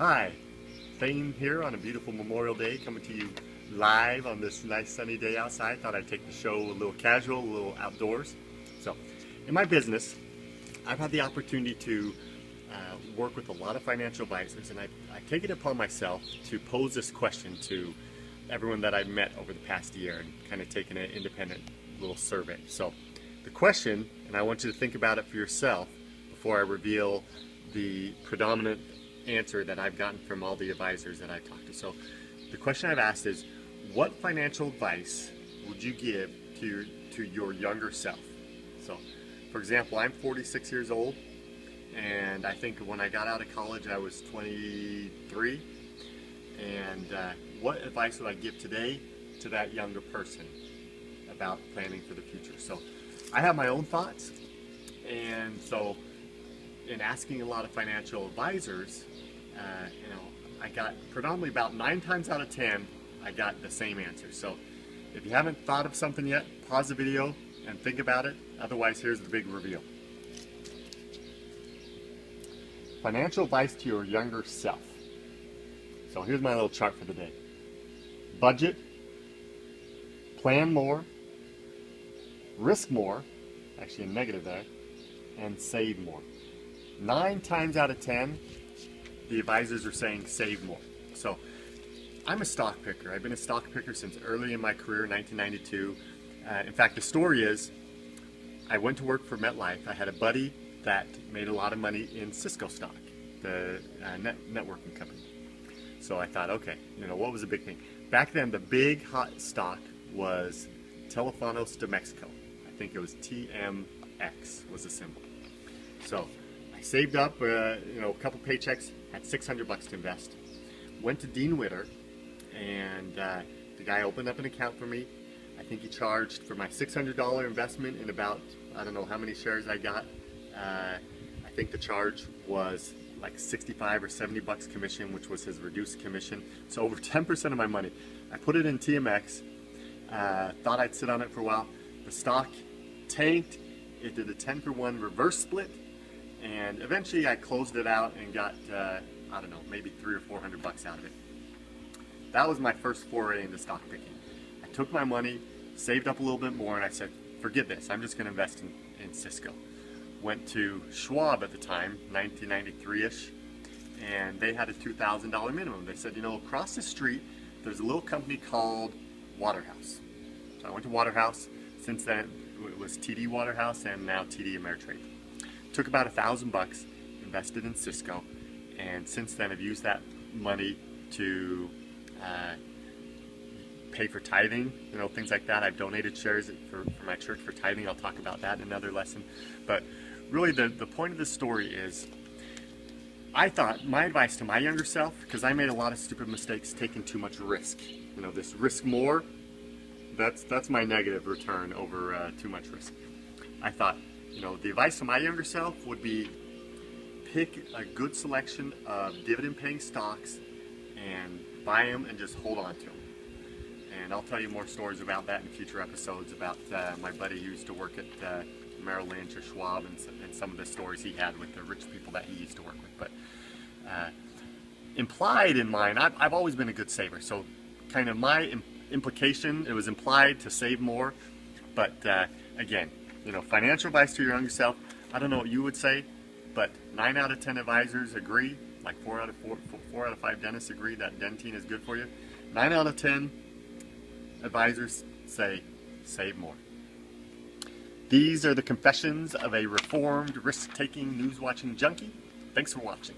Hi, Thane here on a beautiful Memorial Day, coming to you live on this nice sunny day outside. Thought I'd take the show a little casual, a little outdoors. So, in my business, I've had the opportunity to work with a lot of financial advisors, and I take it upon myself to pose this question to everyone that I've met over the past year and kind of taken an independent little survey. So, the question, and I want you to think about it for yourself before I reveal the predominant answer that I've gotten from all the advisors that I've talked to. So the question I've asked is, what financial advice would you give to your younger self? So for example, I'm 46 years old, and I think when I got out of college I was 23, and what advice would I give today to that younger person about planning for the future? So I have my own thoughts, and so in asking a lot of financial advisors, I got predominantly about 9 times out of 10, I got the same answer. So if you haven't thought of something yet, pause the video and think about it. Otherwise, here's the big reveal. Financial advice to your younger self. So here's my little chart for the day. Budget, plan more, risk more, actually a negative there, and save more. 9 times out of 10, the advisors are saying save more. So I'm a stock picker. I've been a stock picker since early in my career, 1992. In fact, the story is I went to work for MetLife. I had a buddy that made a lot of money in Cisco stock, the networking company. So I thought, okay, what was the big thing? Back then, the big hot stock was Telefonos de Mexico. I think it was TMX was the symbol. So I saved up, a couple paychecks, had $600 to invest. Went to Dean Witter, and the guy opened up an account for me. I think he charged for my $600 investment in about, I don't know how many shares I got. I think the charge was like 65 or $70 commission, which was his reduced commission. So over 10% of my money. I put it in TMX, thought I'd sit on it for a while. The stock tanked. It did a 10-for-1 reverse split. And eventually I closed it out and got, I don't know, maybe $300 or $400 out of it. That was my first foray into stock picking. I took my money, saved up a little bit more, and I said, forget this, I'm just going to invest in Cisco. Went to Schwab at the time, 1993-ish, and they had a $2,000 minimum. They said, across the street, there's a little company called Waterhouse. So I went to Waterhouse. Since then, it was TD Waterhouse and now TD Ameritrade. Took about $1,000, invested in Cisco, and since then I've used that money to pay for tithing, things like that. I've donated shares for my church for tithing. I'll talk about that in another lesson. But really the point of this story is, I thought my advice to my younger self, because I made a lot of stupid mistakes taking too much risk. This risk more, that's my negative return over too much risk. I thought, the advice to my younger self would be pick a good selection of dividend-paying stocks and buy them and just hold on to them. And I'll tell you more stories about that in future episodes about my buddy who used to work at Merrill Lynch or Schwab and some of the stories he had with the rich people that he used to work with. But implied in mine, I've always been a good saver. So kind of my implication, it was implied to save more. But again, financial advice to your younger self, I don't know what you would say, but 9 out of 10 advisors agree, like 4 out of 5 dentists agree that dentine is good for you. 9 out of 10 advisors say save more. These are the confessions of a reformed, risk-taking, news-watching junkie. Thanks for watching.